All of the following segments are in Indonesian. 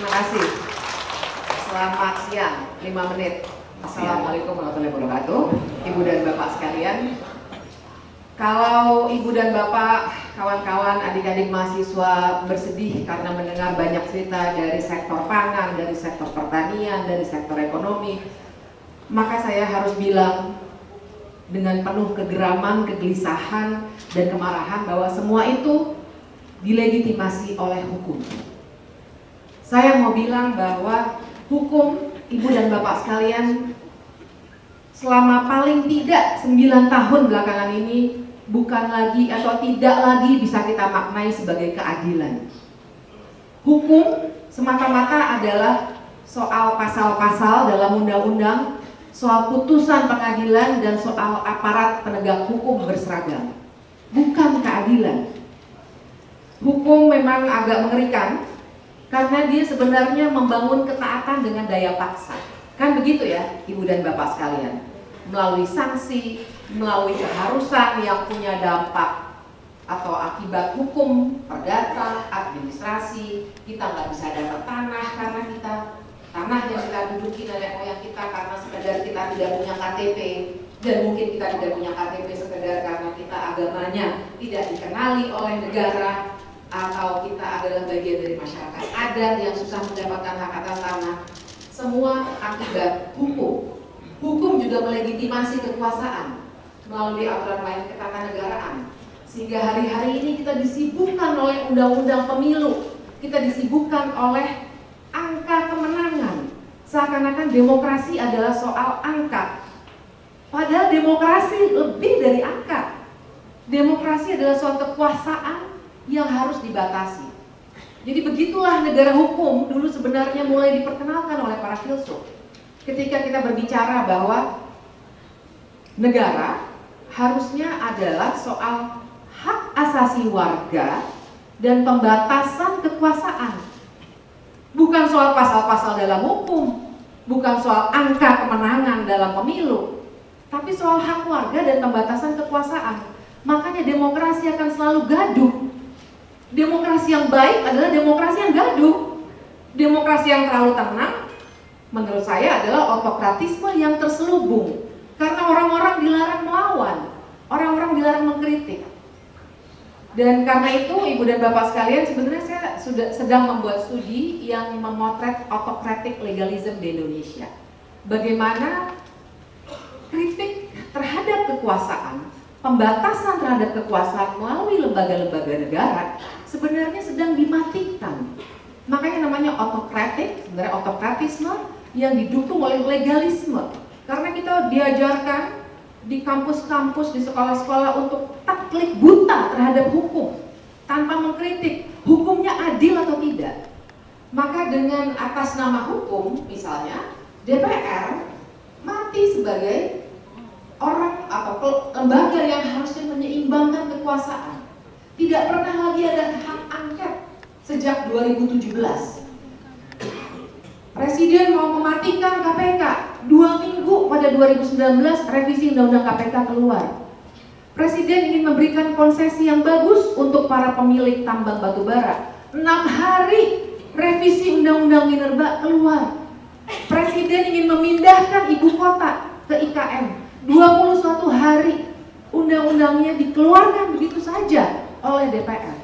Terima kasih. Selamat siang, 5 menit. Assalamualaikum warahmatullahi wabarakatuh. Ibu dan Bapak sekalian, kalau Ibu dan Bapak, kawan-kawan, adik-adik mahasiswa bersedih karena mendengar banyak cerita dari sektor pangan, dari sektor pertanian, dari sektor ekonomi, maka saya harus bilang dengan penuh kegeraman, kegelisahan, dan kemarahan bahwa semua itu dilegitimasi oleh hukum. Saya mau bilang bahwa hukum, Ibu dan Bapak sekalian, selama paling tidak 9 tahun belakangan ini bukan lagi atau tidak lagi bisa kita maknai sebagai keadilan. Hukum semata-mata adalah soal pasal-pasal dalam undang-undang, soal putusan pengadilan, dan soal aparat penegak hukum berseragam. Bukan keadilan. Hukum memang agak mengerikan karena dia sebenarnya membangun ketaatan dengan daya paksa. Kan begitu ya, Ibu dan Bapak sekalian. Melalui sanksi, melalui keharusan yang punya dampak atau akibat hukum, perdata, administrasi. Kita nggak bisa dapat tanah karena tanah yang kita duduki nenek moyang kita karena sekedar kita tidak punya KTP, dan mungkin kita tidak punya KTP sekedar karena kita agamanya tidak dikenali oleh negara, atau kita adalah bagian dari masyarakat adat yang susah mendapatkan hak atas tanah. Semua akibat hukum. Hukum juga melegitimasi kekuasaan melalui aturan main ketatanegaraan, sehingga hari-hari ini kita disibukkan oleh undang-undang pemilu, kita disibukkan oleh angka kemenangan, seakan-akan demokrasi adalah soal angka. Padahal demokrasi lebih dari angka. Demokrasi adalah suatu kekuasaan yang harus dibatasi. Jadi begitulah negara hukum dulu sebenarnya mulai diperkenalkan oleh para filsuf. Ketika kita berbicara bahwa negara harusnya adalah soal hak asasi warga dan pembatasan kekuasaan. Bukan soal pasal-pasal dalam hukum, bukan soal angka kemenangan dalam pemilu, tapi soal hak warga dan pembatasan kekuasaan. Makanya demokrasi akan selalu gaduh. Demokrasi yang baik adalah demokrasi yang gaduh. Demokrasi yang terlalu tenang, menurut saya adalah otokratisme yang terselubung. Karena orang-orang dilarang melawan, orang-orang dilarang mengkritik. Dan karena itu, Ibu dan Bapak sekalian, sebenarnya saya sedang membuat studi yang memotret autocratic legalism di Indonesia. Bagaimana kritik terhadap kekuasaan, pembatasan terhadap kekuasaan melalui lembaga-lembaga negara sebenarnya sedang dimatikan. Makanya namanya autocratic, sebenarnya autokratisme yang didukung oleh legalisme. Karena kita diajarkan di kampus-kampus, di sekolah-sekolah untuk taklid buta terhadap hukum tanpa mengkritik hukumnya adil atau tidak. Maka dengan atas nama hukum, misalnya DPR mati sebagai orang atau lembaga yang harusnya menyeimbangkan kekuasaan. Tidak pernah lagi ada hak angket sejak 2017. Presiden mau mematikan KPK, 2 minggu pada 2019 revisi Undang-Undang KPK keluar. Presiden ingin memberikan konsesi yang bagus untuk para pemilik tambang batu bara, 6 hari revisi Undang-Undang Minerba keluar. Presiden ingin memindahkan ibu kota ke IKN, 21 hari undang-undangnya dikeluarkan begitu saja oleh DPR.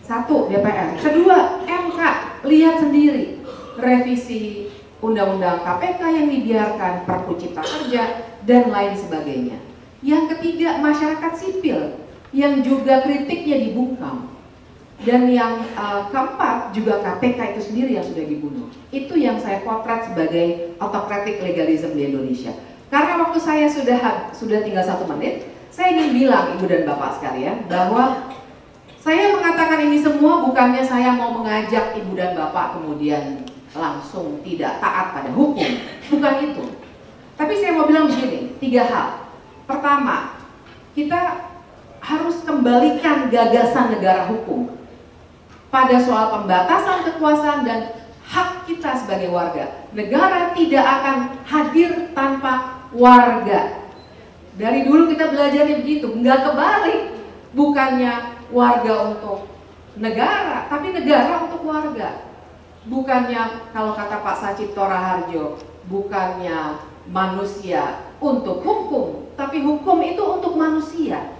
Satu, DPR. Kedua, MK. Lihat sendiri revisi undang-undang KPK yang dibiarkan, Perpu Cipta Kerja, dan lain sebagainya. Yang ketiga, masyarakat sipil yang juga kritiknya dibungkam. Dan yang keempat, juga KPK itu sendiri yang sudah dibunuh. Itu yang saya potret sebagai autocratic legalism di Indonesia. Karena waktu saya sudah tinggal 1 menit, saya ingin bilang Ibu dan Bapak sekalian bahwa saya mengatakan ini semua bukannya saya mau mengajak Ibu dan Bapak kemudian langsung tidak taat pada hukum, bukan itu. Tapi saya mau bilang begini, 3 hal. Pertama, kita harus kembalikan gagasan negara hukum pada soal pembatasan kekuasaan dan hak kita sebagai warga. Negara tidak akan hadir tanpa warga. Dari dulu kita belajarnya begitu, nggak kebalik. Bukannya warga untuk negara, tapi negara untuk warga. bukannya kalau kata Pak Sacipto Raharjo, bukannya manusia untuk hukum, tapi hukum itu untuk manusia.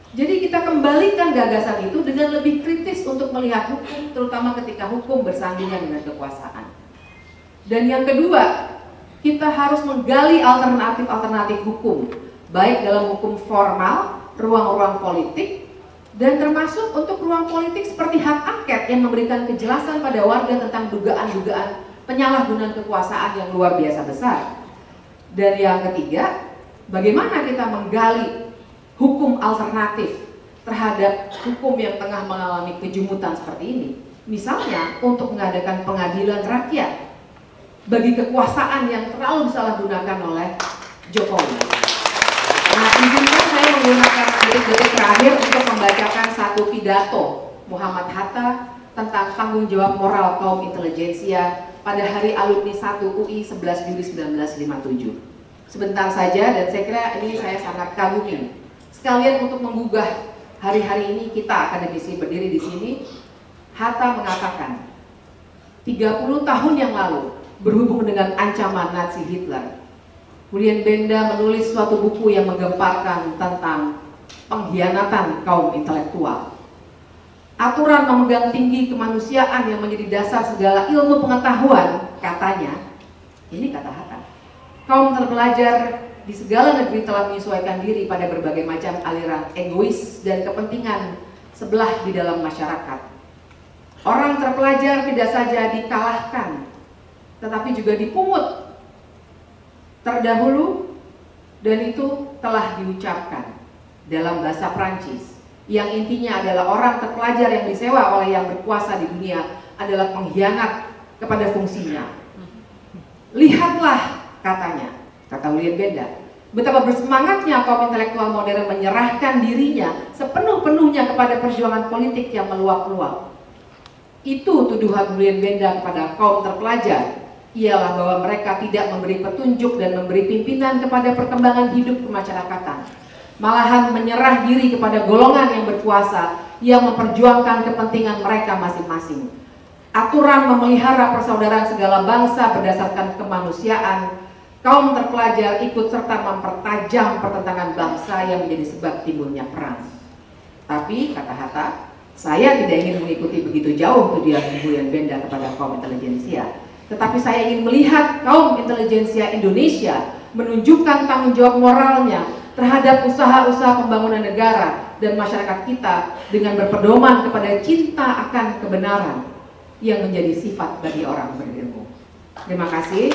Jadi kita kembalikan gagasan itu dengan lebih kritis untuk melihat hukum, terutama ketika hukum bersandingan dengan kekuasaan. Dan yang kedua, kita harus menggali alternatif-alternatif hukum, baik dalam hukum formal, ruang-ruang politik, dan termasuk untuk ruang politik seperti hak angket yang memberikan kejelasan pada warga tentang dugaan-dugaan penyalahgunaan kekuasaan yang luar biasa besar. Dan yang ketiga, bagaimana kita menggali hukum alternatif terhadap hukum yang tengah mengalami kejumutan seperti ini. Misalnya untuk mengadakan pengadilan rakyat bagi kekuasaan yang terlalu disalahgunakan oleh Jokowi. Nah, izinkan saya menggunakan detik-detik terakhir untuk membacakan satu pidato Muhammad Hatta tentang tanggung jawab moral kaum intelijensia pada Hari Alumni 1 UI 11 Juli 1957. Sebentar saja, dan saya kira ini saya sangat kagumi. Sekalian untuk menggugah hari-hari ini kita akademisi berdiri di sini, Hatta mengatakan, 30 tahun yang lalu, berhubung dengan ancaman Nazi Hitler, Julian Benda menulis suatu buku yang menggemparkan tentang pengkhianatan kaum intelektual. Aturan memegang tinggi kemanusiaan yang menjadi dasar segala ilmu pengetahuan, katanya, ini kata Hatta, kaum terpelajar di segala negeri telah menyesuaikan diri pada berbagai macam aliran egois dan kepentingan sebelah di dalam masyarakat. Orang terpelajar tidak saja dikalahkan, tetapi juga dipungut terdahulu, dan itu telah diucapkan dalam bahasa Prancis, yang intinya adalah orang terpelajar yang disewa oleh yang berkuasa di dunia adalah pengkhianat kepada fungsinya. Lihatlah, katanya, kata Julian Benda, betapa bersemangatnya kaum intelektual modern menyerahkan dirinya sepenuh-penuhnya kepada perjuangan politik yang meluap-luap. Itu tuduhan Julian Benda kepada kaum terpelajar, ialah bahwa mereka tidak memberi petunjuk dan memberi pimpinan kepada perkembangan hidup kemasyarakatan, malahan menyerah diri kepada golongan yang berkuasa yang memperjuangkan kepentingan mereka masing-masing. Aturan memelihara persaudaraan segala bangsa berdasarkan kemanusiaan, kaum terpelajar ikut serta mempertajam pertentangan bangsa yang menjadi sebab timbulnya perang. Tapi, kata Hatta, saya tidak ingin mengikuti begitu jauh tuduhan Julian Benda kepada kaum intelijensia. Tetapi saya ingin melihat kaum intelijensia Indonesia menunjukkan tanggung jawab moralnya terhadap usaha-usaha pembangunan negara dan masyarakat kita dengan berpedoman kepada cinta akan kebenaran yang menjadi sifat bagi orang berilmu. Terima kasih.